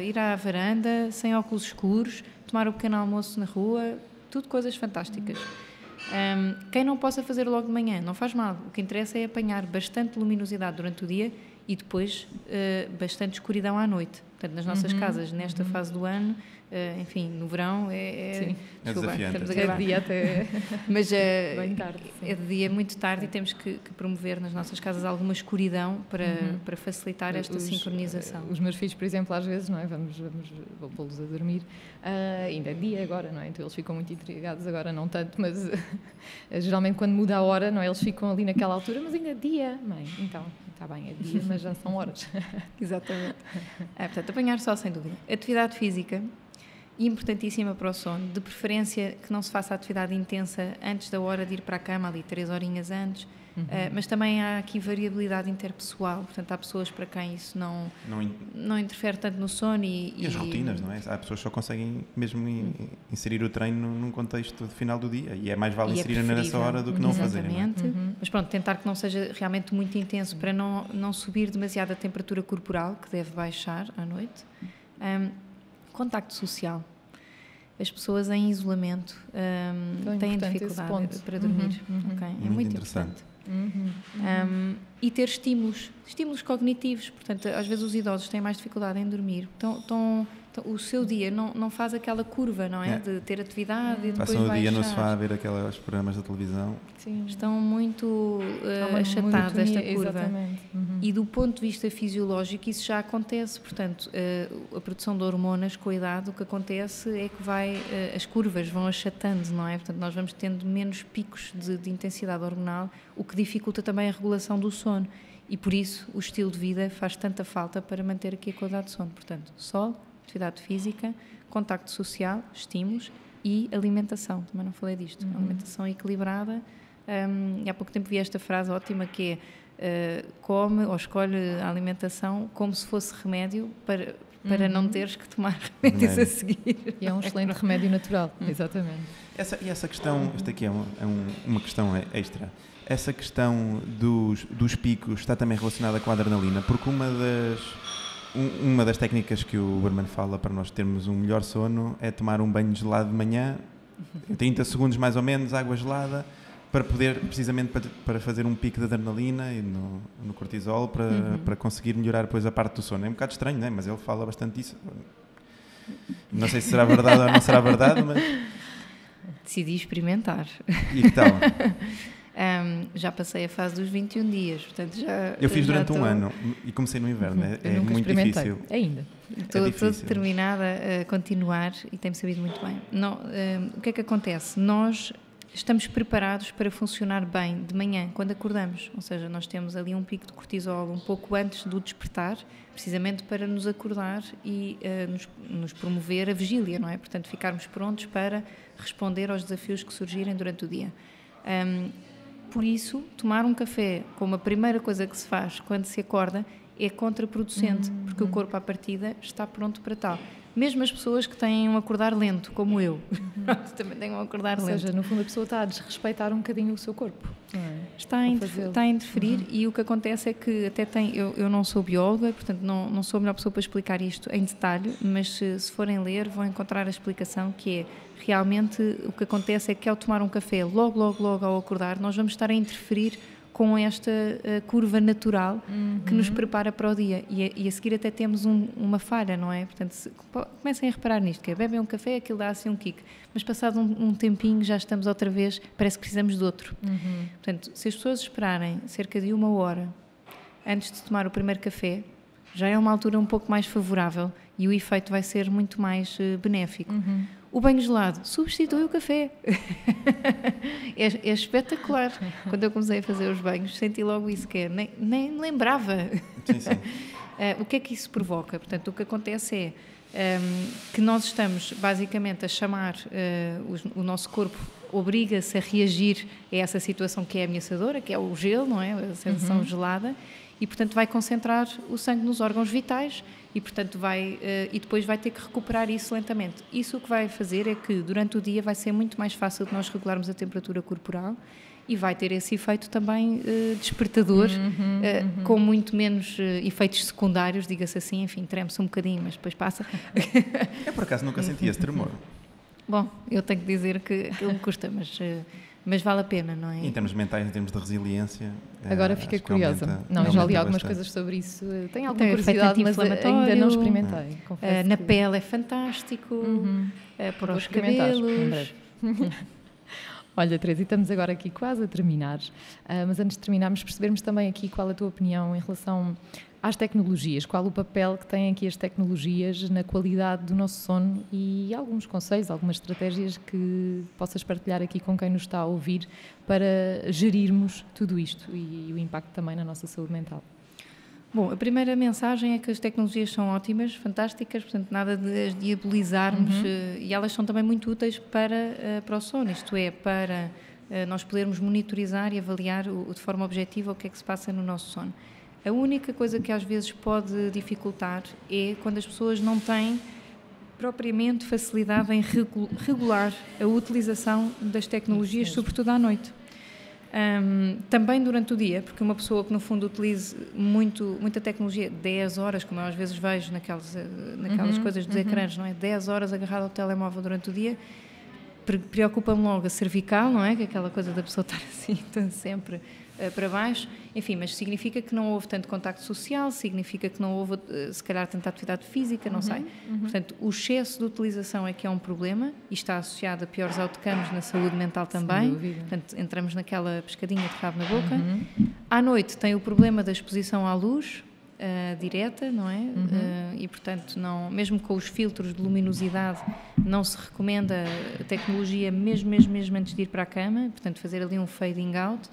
ir à varanda, sem óculos escuros, tomar um pequeno almoço na rua, tudo coisas fantásticas. Quem não possa fazer logo de manhã, não faz mal. O que interessa é apanhar bastante luminosidade durante o dia e depois bastante escuridão à noite. Portanto, nas nossas casas, nesta fase do ano, enfim, no verão é desafiante. Estamos a gravar. É de dia até mas bem tarde. É de dia muito tarde e temos que promover nas nossas casas alguma escuridão para facilitar esta sincronização. Os meus filhos, por exemplo, às vezes, não é? Vou pô-los a dormir, ainda é dia agora, não é? Então eles ficam muito intrigados, agora não tanto, mas geralmente quando muda a hora, não é? Eles ficam ali naquela altura, mas ainda é dia, mãe, então está bem, é dia, mas já são horas. Exatamente. Portanto, apanhar sol, sem dúvida. Atividade física, importantíssima para o sono, de preferência que não se faça atividade intensa antes da hora de ir para a cama, ali 3 horinhas antes, mas também há aqui variabilidade interpessoal, portanto há pessoas para quem isso não interfere tanto no sono e as rotinas, não é? Há pessoas que só conseguem mesmo inserir o treino num contexto de final do dia e é mais vale inserir nessa hora do que não fazerem. Exatamente, mas pronto, tentar que não seja realmente muito intenso para não subir demasiado a temperatura corporal, que deve baixar à noite. Contacto social. As pessoas em isolamento têm dificuldade para dormir. Okay? É muito interessante. E ter estímulos cognitivos. Portanto, às vezes os idosos têm mais dificuldade em dormir. Então, o seu dia não faz aquela curva, não é? De ter atividade e depois passam o dia baixar. no sofá a ver aqueles programas da televisão. Sim. Estão muito achatados esta curva. Exatamente. E do ponto de vista fisiológico isso já acontece. Portanto, a produção de hormonas com a idade, o que acontece é que as curvas vão achatando, não é? Portanto, nós vamos tendo menos picos de intensidade hormonal, o que dificulta também a regulação do sono. E por isso o estilo de vida faz tanta falta para manter aqui a qualidade de sono. Portanto, sol, atividade física, contacto social, estímulos e alimentação. Também não falei disto. Alimentação equilibrada. Há pouco tempo vi esta frase ótima que é come ou escolhe a alimentação como se fosse remédio para não teres que tomar remédios a seguir. E é um excelente remédio natural, exatamente. Essa questão, esta aqui é uma questão extra. Essa questão dos picos está também relacionada com a adrenalina, porque uma das técnicas que o Uberman fala para nós termos um melhor sono é tomar um banho gelado de manhã 30 segundos mais ou menos, água gelada, para poder, precisamente para fazer um pico de adrenalina e no cortisol, para conseguir melhorar depois a parte do sono. É um bocado estranho, né? Mas ele fala bastante disso. Não sei se será verdade ou não será verdade, mas... Decidi experimentar. E que tal? Já passei a fase dos 21 dias, portanto já... Eu fiz durante um ano e comecei no inverno, é muito difícil. Ainda. Estou determinada a continuar e tem-me sabido muito bem. O que é que acontece? Nós estamos preparados para funcionar bem de manhã, quando acordamos. Ou seja, nós temos ali um pico de cortisol um pouco antes do despertar, precisamente para nos acordar e nos promover a vigília, não é? Portanto, ficarmos prontos para responder aos desafios que surgirem durante o dia. Por isso, tomar um café como a primeira coisa que se faz quando se acorda é contraproducente, porque o corpo à partida está pronto para tal. Mesmo as pessoas que têm um acordar lento, como eu, também têm um acordar lento. Ou seja, no fundo a pessoa está a desrespeitar um bocadinho o seu corpo. Não é? Está a interferir e o que acontece é que até eu não sou bióloga, portanto não sou a melhor pessoa para explicar isto em detalhe, mas se forem ler vão encontrar a explicação, que é realmente o que acontece é que ao tomar um café logo ao acordar nós vamos estar a interferir com esta curva natural que nos prepara para o dia e a seguir até temos uma falha, não é? Portanto, comecem a reparar nisto, que é bebem um café, aquilo dá assim um kick, mas passado um tempinho já estamos outra vez, parece que precisamos de outro. Portanto, se as pessoas esperarem cerca de 1 hora antes de tomar o primeiro café, já é uma altura um pouco mais favorável e o efeito vai ser muito mais benéfico. O banho gelado substitui o café. É espetacular. Quando eu comecei a fazer os banhos, senti logo isso, que nem me lembrava. Sim. O que é que isso provoca? Portanto, o que acontece é que nós estamos basicamente a chamar, o nosso corpo obriga-se a reagir a essa situação que é ameaçadora, que é o gelo, não é? A sensação gelada, e portanto vai concentrar o sangue nos órgãos vitais e portanto e depois vai ter que recuperar isso lentamente. Isso o que vai fazer é que durante o dia vai ser muito mais fácil de nós regularmos a temperatura corporal e vai ter esse efeito também despertador, com muito menos efeitos secundários, diga-se assim, enfim, treme-se um bocadinho, mas depois passa. Eu por acaso nunca senti esse tremor. Bom, eu tenho que dizer que aquilo me custa, mas vale a pena, não é? Em termos mentais, em termos de resiliência... Agora fiquei curiosa. Eu já li algumas coisas sobre isso. Tenho alguma efeito curiosidade, mas ainda não experimentei. Na pele é fantástico, para os cabelos... Olha, Teresa, e estamos agora aqui quase a terminar, mas antes de terminarmos, percebermos também aqui qual a tua opinião em relação às tecnologias, qual o papel que têm aqui as tecnologias na qualidade do nosso sono e alguns conselhos, algumas estratégias que possas partilhar aqui com quem nos está a ouvir para gerirmos tudo isto e o impacto também na nossa saúde mental. Bom, a primeira mensagem é que as tecnologias são ótimas, fantásticas, portanto nada de as diabolizarmos e elas são também muito úteis para o sono, isto é, para nós podermos monitorizar e avaliar de forma objetiva o que é que se passa no nosso sono. A única coisa que às vezes pode dificultar é quando as pessoas não têm propriamente facilidade em regular a utilização das tecnologias, sobretudo à noite. Também durante o dia, porque uma pessoa que no fundo utilize muita tecnologia, 10 horas, como eu às vezes vejo naquelas coisas dos ecrãs, não é? 10 horas agarrado ao telemóvel durante o dia, preocupa-me logo a cervical, não é? Que é aquela coisa da pessoa estar assim, sempre para baixo, enfim, mas significa que não houve tanto contacto social, significa que não houve, se calhar, tanta atividade física, não sei. Portanto, o excesso de utilização é que é um problema e está associado a piores outcomes na saúde mental também. Portanto, entramos naquela pescadinha de rabo na boca. À noite tem o problema da exposição à luz direta, não é? E, portanto, mesmo com os filtros de luminosidade, não se recomenda a tecnologia mesmo antes de ir para a cama, portanto, fazer ali um fading out.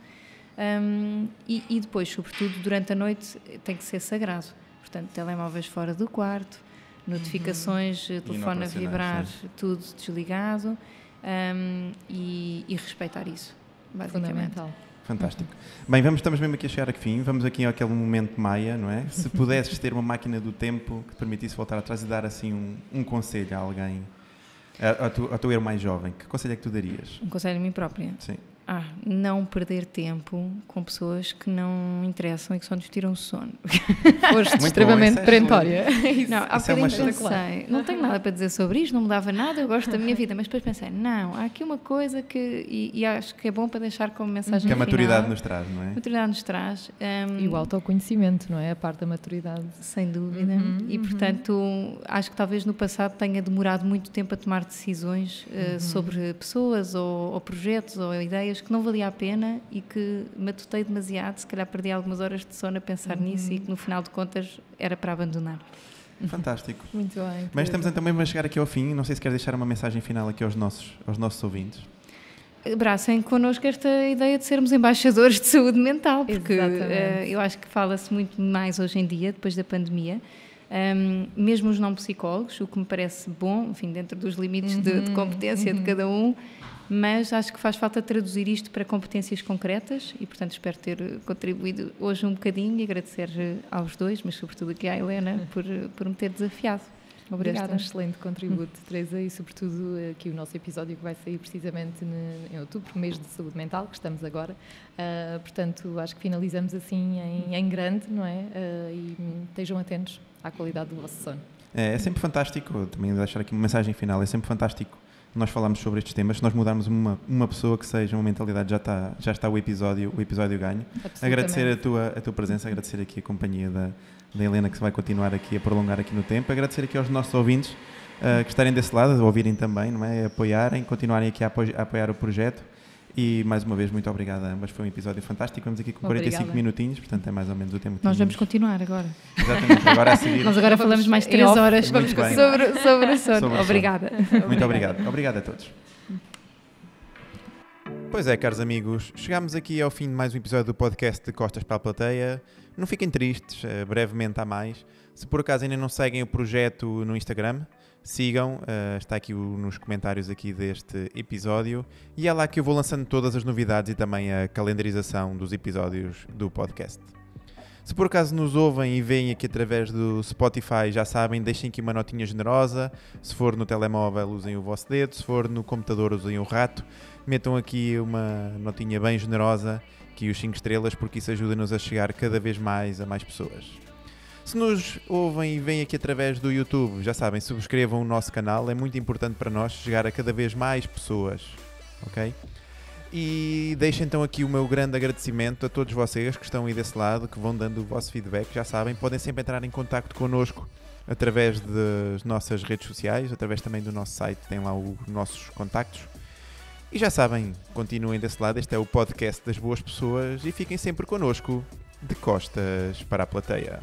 E depois, sobretudo, durante a noite tem que ser sagrado. Portanto, telemóveis fora do quarto, notificações, telefone a vibrar, tudo desligado e respeitar isso, basicamente. Fundamental. Fantástico. Bem, estamos mesmo aqui a chegar ao fim, vamos aqui àquele momento Maia, não é? Se pudesses ter uma máquina do tempo que te permitisse voltar atrás e dar assim um conselho a alguém, ao teu eu mais jovem, que conselho é que tu darias? Um conselho a mim própria? Sim. Não perder tempo com pessoas que não interessam e que só nos tiram o sono. Foste extremamente perentória. Não, há bocadinho pensei, não tenho nada para dizer sobre isto, não me dava nada, eu gosto da minha vida, mas depois pensei, não, há aqui uma coisa que, e acho que é bom para deixar como mensagem que a final. maturidade nos traz, não é? A maturidade nos traz. E o autoconhecimento, não é? A parte da maturidade. Sem dúvida. E, portanto, acho que talvez no passado tenha demorado muito tempo a tomar decisões sobre pessoas ou projetos ou ideias que não valia a pena e que matutei demasiado, se calhar perdi algumas horas de sono a pensar nisso e que no final de contas era para abandonar. Fantástico. Muito bem. Mas estamos também a chegar aqui ao fim, não sei se quer deixar uma mensagem final aqui aos nossos ouvintes. Abracem connosco esta ideia de sermos embaixadores de saúde mental, porque eu acho que fala-se muito mais hoje em dia, depois da pandemia. Mesmo os não psicólogos, o que me parece bom, enfim, dentro dos limites de competência de cada um, mas acho que faz falta traduzir isto para competências concretas e, portanto, espero ter contribuído hoje um bocadinho e agradecer aos dois, mas sobretudo aqui à Helena por me ter desafiado. Obrigada. Um excelente contributo, Teresa, e sobretudo aqui o nosso episódio que vai sair precisamente em outubro, mês de saúde mental, que estamos agora. Portanto, acho que finalizamos assim em grande, não é? E estejam atentos à qualidade do vosso sono. É sempre fantástico, também vou deixar aqui uma mensagem final, é sempre fantástico nós falarmos sobre estes temas. Se nós mudarmos uma pessoa que seja uma mentalidade, já está o episódio ganho. Agradecer a tua presença, agradecer aqui a companhia da Helena, que se vai continuar aqui a prolongar aqui no tempo, agradecer aqui aos nossos ouvintes que estarem desse lado, a ouvirem também, não é? Apoiarem, continuarem aqui a apoiar o projeto. E mais uma vez, muito obrigado a ambas, foi um episódio fantástico. Vamos aqui com 45 minutinhos, portanto é mais ou menos o tempo que nós vamos continuar agora. Exatamente, agora a seguir. Nós agora falamos mais 3 horas sobre o sono. Obrigada. Muito obrigado. Obrigado a todos. Pois é, caros amigos, chegámos aqui ao fim de mais um episódio do podcast de Costas para a Plateia. Não fiquem tristes, brevemente há mais. Se por acaso ainda não seguem o projeto no Instagram, sigam, está aqui nos comentários aqui deste episódio, e é lá que eu vou lançando todas as novidades e também a calendarização dos episódios do podcast. Se por acaso nos ouvem e veem aqui através do Spotify, já sabem, deixem aqui uma notinha generosa. Se for no telemóvel, usem o vosso dedo. Se for no computador, usem o rato. Metam aqui uma notinha bem generosa, aqui os 5 estrelas, porque isso ajuda-nos a chegar cada vez mais a mais pessoas. Se nos ouvem e veem aqui através do YouTube, já sabem, subscrevam o nosso canal, é muito importante para nós chegar a cada vez mais pessoas, ok? E deixo então aqui o meu grande agradecimento a todos vocês que estão aí desse lado, que vão dando o vosso feedback, já sabem, podem sempre entrar em contacto connosco através das nossas redes sociais, através também do nosso site, tem lá os nossos contactos. E já sabem, continuem desse lado, este é o podcast das boas pessoas e fiquem sempre connosco, de costas para a plateia.